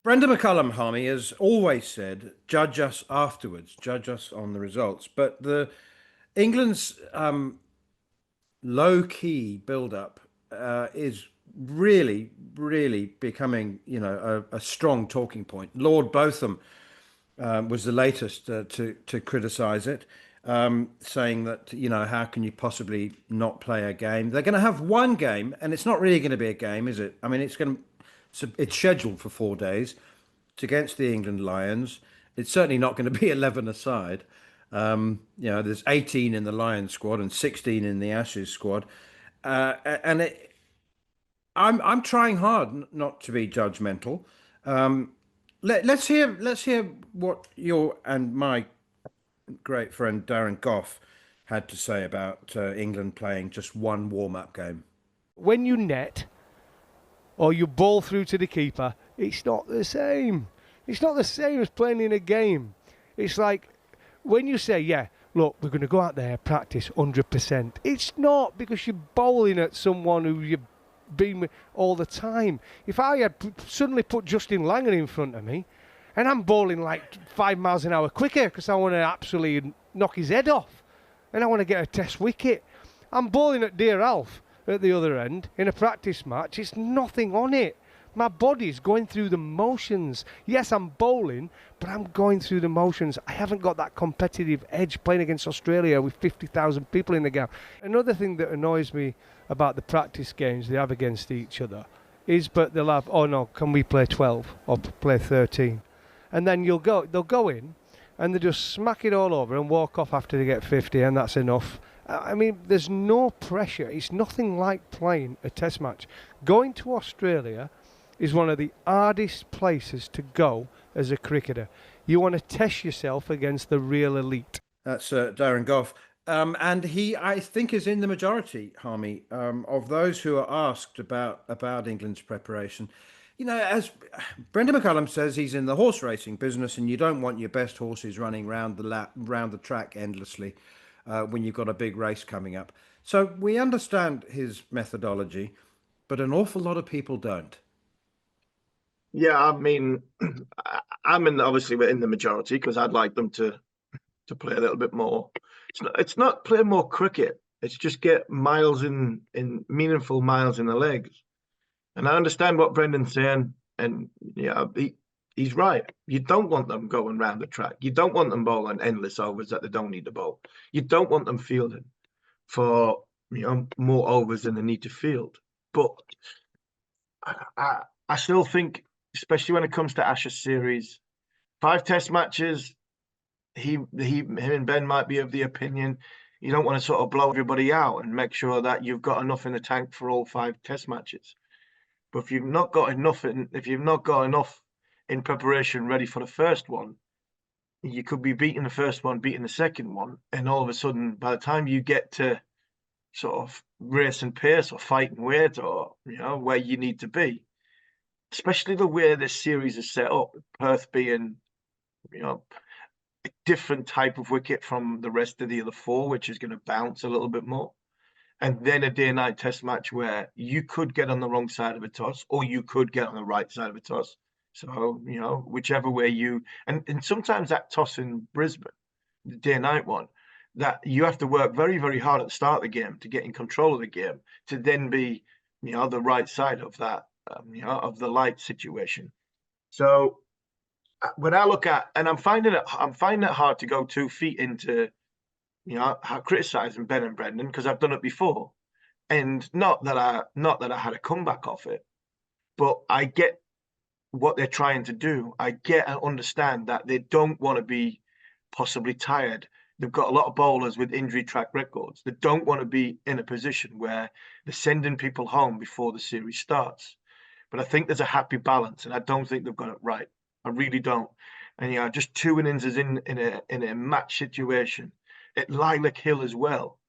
Brendan McCullum, Harmy, has always said, judge us afterwards, judge us on the results. But the England's low key build up is really, really becoming, a strong talking point. Lord Botham was the latest to criticise it, saying that, how can you possibly not play a game? They're going to have one game, and it's not really going to be a game, is it? I mean, it's scheduled for 4 days. It's against the England Lions. It's certainly not going to be 11 aside. There's 18 in the Lions squad and 16 in the Ashes squad, and I'm trying hard not to be judgmental. Um, let's hear what your and my great friend Darren Goff had to say about England playing just one warm-up game. When you net or you ball through to the keeper, it's not the same. It's not the same as playing in a game. It's like when you say, yeah, look, we're going to go out there, practice 100%. It's not, because you're bowling at someone who you've been with all the time. If I had suddenly put Justin Langer in front of me, and I'm bowling like 5 miles an hour quicker because I want to absolutely knock his head off, and I want to get a test wicket. I'm bowling at Dear Alf at the other end in a practice match. It's nothing on it. My body's going through the motions. Yes, I'm bowling, but I'm going through the motions. I haven't got that competitive edge playing against Australia with 50,000 people in the game. Another thing that annoys me about the practice games they have against each other is, but they'll have, oh no, can we play 12 or play 13? And then they'll go in and they just smack it all over and walk off after they get 50, and that's enough. I mean, there's no pressure. It's nothing like playing a test match. Going to Australia is one of the hardest places to go as a cricketer. You want to test yourself against the real elite. That's Darren Goff. And he, I think, is in the majority, Harmy, of those who are asked about England's preparation. As Brendan McCullum says, he's in the horse racing business, and you don't want your best horses running round the track endlessly when you've got a big race coming up. So we understand his methodology, but an awful lot of people don't. Yeah, I mean, obviously we're in the majority because I'd like them to play a little bit more. It's not play more cricket. It's just get miles in meaningful miles in the legs. And I understand what Brendan's saying, and yeah, he's right. You don't want them going round the track. You don't want them bowling endless overs that they don't need to bowl. You don't want them fielding for more overs than they need to field. But I still think, especially when it comes to Ashes series, 5 test matches, him and Ben might be of the opinion you don't want to sort of blow everybody out and make sure that you've got enough in the tank for all 5 test matches. But if you've not got enough in preparation ready for the first one, you could be beating the first one, beating the second one, and all of a sudden, by the time you get to sort of race and pace or fight and weight or where you need to be, especially the way this series is set up, Perth being a different type of wicket from the rest of the other 4, which is going to bounce a little bit more. And then a day-night test match where you could get on the wrong side of a toss or you could get on the right side of a toss. So, whichever way and sometimes that toss in Brisbane, the day-night one, that you have to work very, very hard at the start of the game to get in control of the game to then be, the right side of that, of the light situation. So when I look at, and I'm finding it hard to go 2 feet into criticizing Ben and Brendan because I've done it before, and not that I had a comeback off it, but I get what they're trying to do. I get and understand that they don't want to be possibly tired. They've got a lot of bowlers with injury track records. They don't want to be in a position where they're sending people home before the series starts. But I think there's a happy balance, and I don't think they've got it right. I really don't. And just 2 innings in a match situation. At Lilac Hill as well.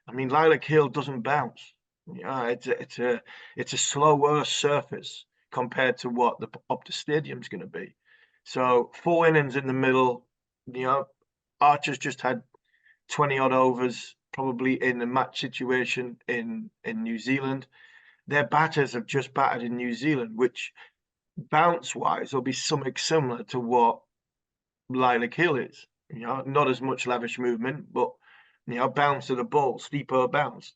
I mean, Lilac Hill doesn't bounce. It's a slower surface compared to what the Optus Stadium's going to be. So 4 innings in the middle. Archer's just had 20 odd overs, probably in a match situation in New Zealand. Their batters have just battered in New Zealand, which bounce wise, will be something similar to what Lilac Hill is. Not as much lavish movement, but bounce of the ball, steeper bounce,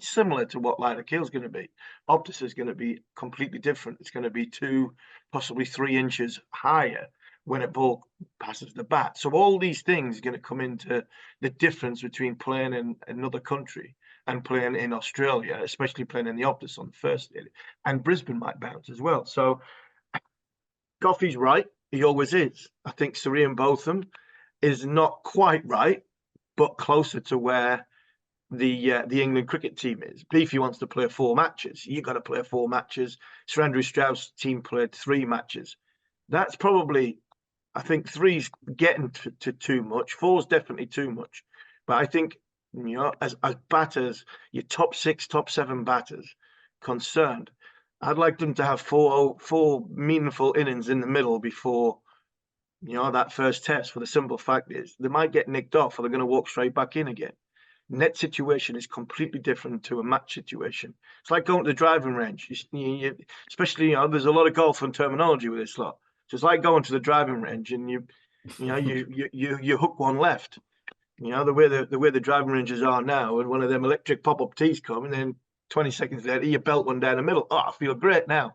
similar to what Lilac Hill is going to be. Optus is going to be completely different. It's going to be 2, possibly 3 inches higher when a ball passes the bat. So all these things are going to come into the difference between playing in another country and playing in Australia, especially playing in the Optus on the first day. And Brisbane might bounce as well. So Goffy's right. He always is. I think Surrey Botham is not quite right, but closer to where the England cricket team is. Beefy wants to play 4 matches. You got to play 4 matches. Sir Andrew Strauss' team played 3 matches. That's probably, I think 3's getting to too much. 4's definitely too much. But I think, as batters, your top 6, top 7 batters concerned, I'd like them to have 4 meaningful innings in the middle before that first test. For the simple fact is they might get nicked off or they're going to walk straight back in again. Net situation is completely different to a match situation. It's like going to the driving range. Especially, there's a lot of golf and terminology with this lot. So it's like going to the driving range and you hook one left. The way the driving ranges are now, and one of them electric pop-up tees come, and then 20 seconds later you belt one down the middle. Oh, I feel great now.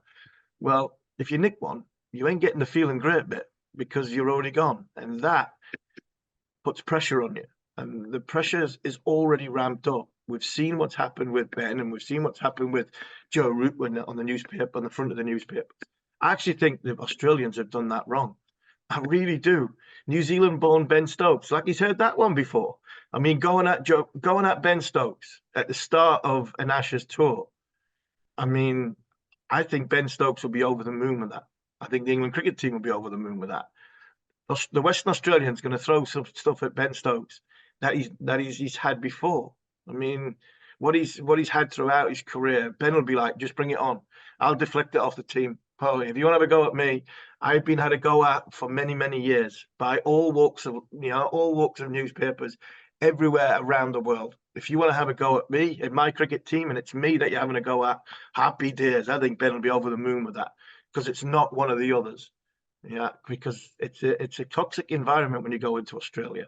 Well, if you nick one, you ain't getting the feeling great bit because you're already gone, and that puts pressure on you. And the pressure is already ramped up. We've seen what's happened with Ben, and we've seen what's happened with Joe Root on the newspaper, on the front of the newspaper. I actually think the Australians have done that wrong. I really do. New Zealand-born Ben Stokes, like he's heard that one before. I mean, going at Ben Stokes at the start of an Ashes tour. I mean, I think Ben Stokes will be over the moon with that. I think the England cricket team will be over the moon with that. The Western Australian's going to throw some stuff at Ben Stokes that he's had before. I mean, what he's had throughout his career, Ben will be like, just bring it on. I'll deflect it off the team. Polly, if you want to have a go at me, I've been had a go at for many, many years by all walks of newspapers everywhere around the world. If you want to have a go at me in my cricket team and it's me that you're having a go at, happy days. I think Ben will be over the moon with that because it's not one of the others. Yeah, because it's a toxic environment when you go into Australia.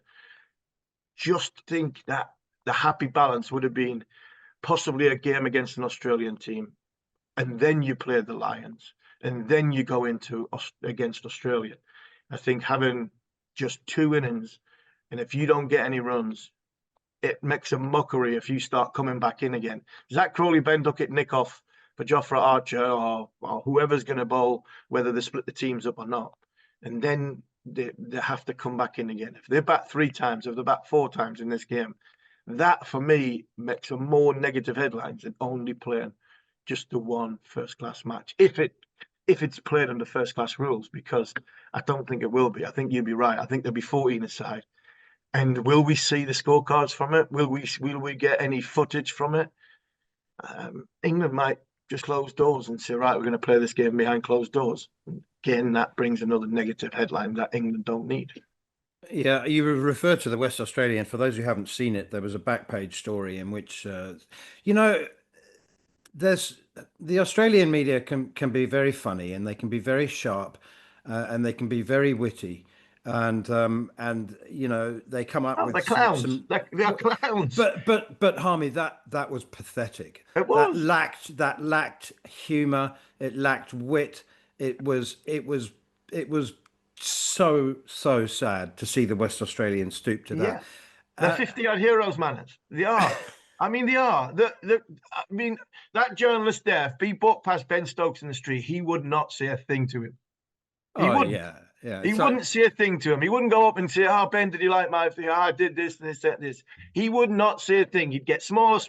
Just think that the happy balance would have been possibly a game against an Australian team, and then you play the Lions, and then you go into against Australia. I think having just 2 innings, and if you don't get any runs, it makes a mockery if you start coming back in again. Zach Crawley, Ben Duckett, nick off for Jofra Archer or whoever's going to bowl, whether they split the teams up or not. And then they have to come back in again. If they bat 3 times, if they bat 4 times in this game, that for me makes a more negative headlines than only playing just the one first-class match. If it's played under first-class rules, because I don't think it will be. I think you'd be right. I think there'll be 14 aside. And will we see the scorecards from it? Will we get any footage from it? England might just close doors and say, right, we're going to play this game behind closed doors. Again, that brings another negative headline that England don't need. Yeah, you referred to the West Australian. For those who haven't seen it, there was a back page story in which, there's the Australian media can be very funny and they can be very sharp, and they can be very witty, and they come up with they're clowns. some. They're clowns. But Harmy, that was pathetic. It was. That lacked humor. It lacked wit. It was so sad to see the West Australians stoop to that. They're 50-odd heroes, man. They are. I mean, they are. I mean, that journalist there, if he walked past Ben Stokes in the street, he would not say a thing to him. He wouldn't. Yeah. He wouldn't say a thing to him. He wouldn't go up and say, "Oh, Ben, did you like my thing? Oh, I did this and this and this." He would not say a thing. He'd get smaller,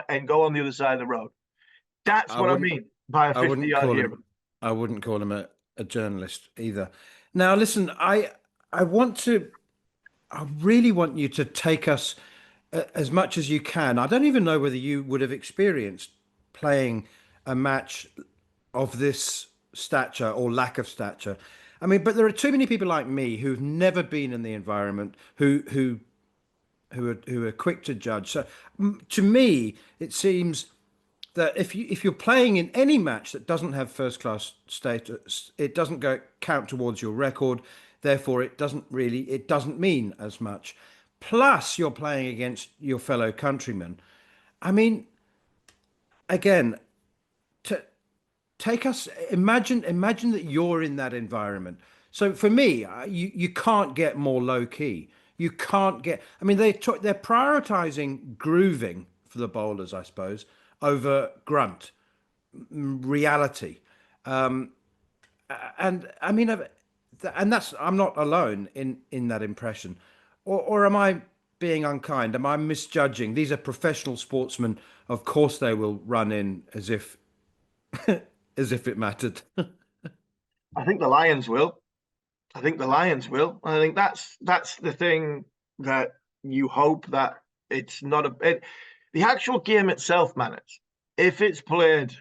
and go on the other side of the road. That's what I mean by a 50-yard hero. I wouldn't call him a journalist either. Now, listen, I really want you to take us as much as you can. I don't even know whether you would have experienced playing a match of this stature or lack of stature. I mean, but there are too many people like me who've never been in the environment who are quick to judge. So to me, it seems that if you're playing in any match that doesn't have first class status, it doesn't count towards your record. Therefore, it doesn't mean as much. Plus, you're playing against your fellow countrymen. I mean, again, to take us imagine that you're in that environment. So for me, you can't get more low key. You can't get. I mean, they're prioritizing grooving for the bowlers, I suppose, over grunt reality. And I mean, and that's I'm not alone in that impression, or am I being unkind? Am I misjudging? These are professional sportsmen. Of course, they will run in as if as if it mattered. I think the Lions will. I think the Lions will. I think that's the thing that you hope that it's not the actual game itself matters. If it's played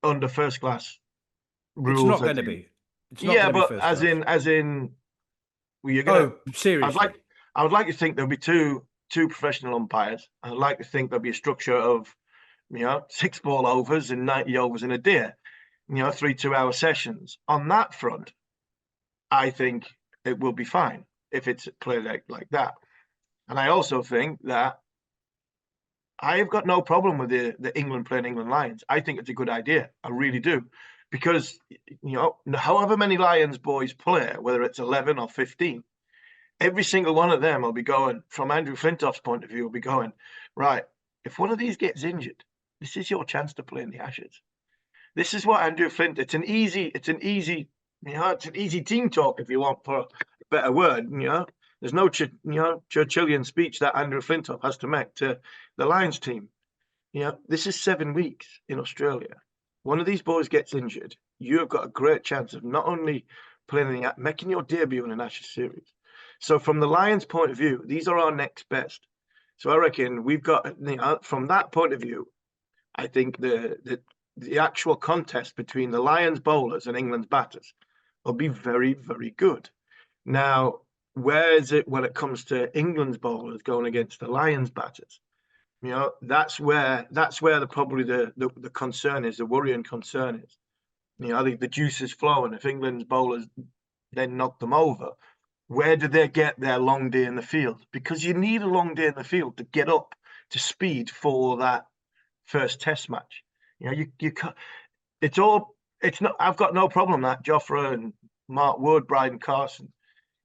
under first class It's rules, not going to be. It's not yeah, going to be but first class. well, you're gonna. Oh, I'd seriously. like I would like to think there'll be two professional umpires. I'd like to think there'll be a structure of 6 ball overs and 90 overs in a day. 3 2-hour sessions. On that front, I think it will be fine if it's played like that. And I also think that I've got no problem with the England playing England Lions. I think it's a good idea. I really do. Because, however many Lions boys play, whether it's 11 or 15, every single one of them will be going, from Andrew Flintoff's point of view, will be going, right, if one of these gets injured, this is your chance to play in the Ashes. This is what Andrew Flint, it's an easy team talk, if you want, for a better word. There's no Churchillian speech that Andrew Flintoff has to make to the Lions team. This is 7 weeks in Australia. One of these boys gets injured, you have got a great chance of not only making your debut in an Ashes series. So from the Lions' point of view, these are our next best. So I reckon we've got, from that point of view, I think the actual contest between the Lions bowlers and England's batters will be very, very good. Now, where is it when it comes to England's bowlers going against the Lions batters? That's where probably the concern is, the worrying concern is. I think the juice is flowing. If England's bowlers then knock them over, where do they get their long day in the field? Because you need a long day in the field to get up to speed for that first Test match. You can't. It's not. I've got no problem that Jofra and Mark Wood, Bryden Carson,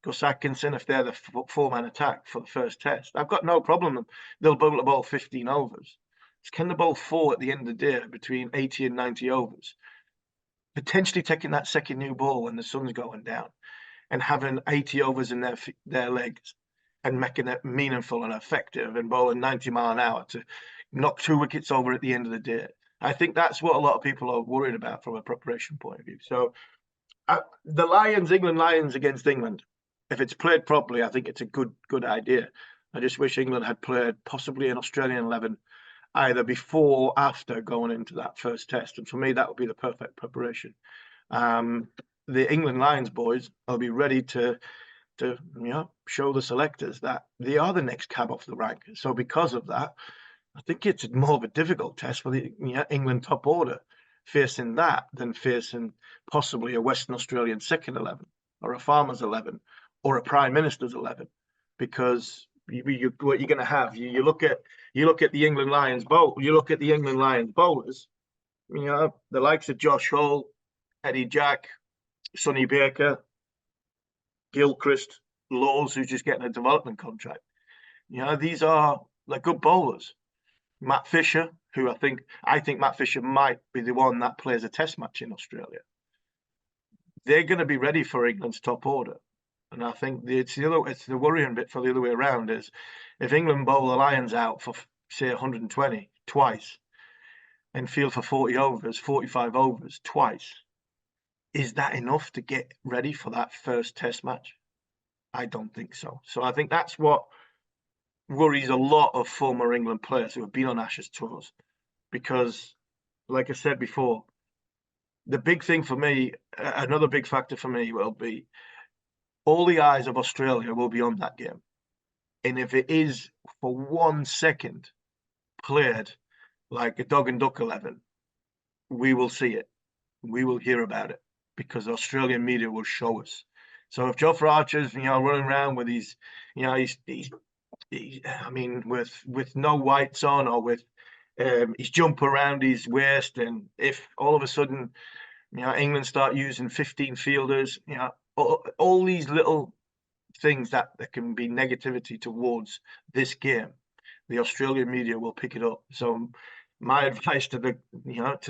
Gus Atkinson, if they're the four-man attack for the first Test, I've got no problem. They'll bowl the ball 15 overs. Can they bowl 4 at the end of the day between 80 and 90 overs? Potentially taking that second new ball when the sun's going down and having 80 overs in their legs and making it meaningful and effective and bowling 90 mile an hour to knock 2 wickets over at the end of the day. I think that's what a lot of people are worried about from a preparation point of view. So the England Lions against England, if it's played properly, I think it's a good idea. I just wish England had played possibly an Australian 11 either before or after going into that first Test. And for me, that would be the perfect preparation. The England Lions boys will be ready to show the selectors that they are the next cab off the rank. So because of that, I think it's more of a difficult test for the England top order facing that than facing possibly a Western Australian second 11 or a Farmers 11 or a Prime Minister's 11, because what you're going to have, you look at the England Lions bowlers, the likes of Josh Hall, Eddie Jack, Sonny Baker, Gilchrist, Laws, who's just getting a development contract. These are like good bowlers. Matt Fisher, who I think Matt Fisher might be the one that plays a Test match in Australia. They're going to be ready for England's top order. And I think it's the worrying bit for the other way around is if England bowl the Lions out for, say, 120 twice and field for 45 overs twice, is that enough to get ready for that first Test match? I don't think so. So I think that's what worries a lot of former England players who have been on Ashes tours, because, like I said before, the big thing for me, another big factor for me will be all the eyes of Australia will be on that game. And if it is for 1 second played like a dog and duck 11, we will see it. We will hear about it because the Australian media will show us. So if Jofra Archer's, running around with his, I mean, with no whites on, or with his jump around his waist, and if all of a sudden, England start using 15 fielders, all these little things that can be negativity towards this game, the Australian media will pick it up. So my advice to the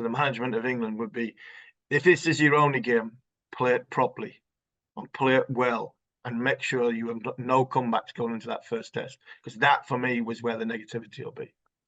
management of England would be, if this is your only game, play it properly and play it well, and make sure you have no comebacks going into that first test, because that for me was where the negativity will be.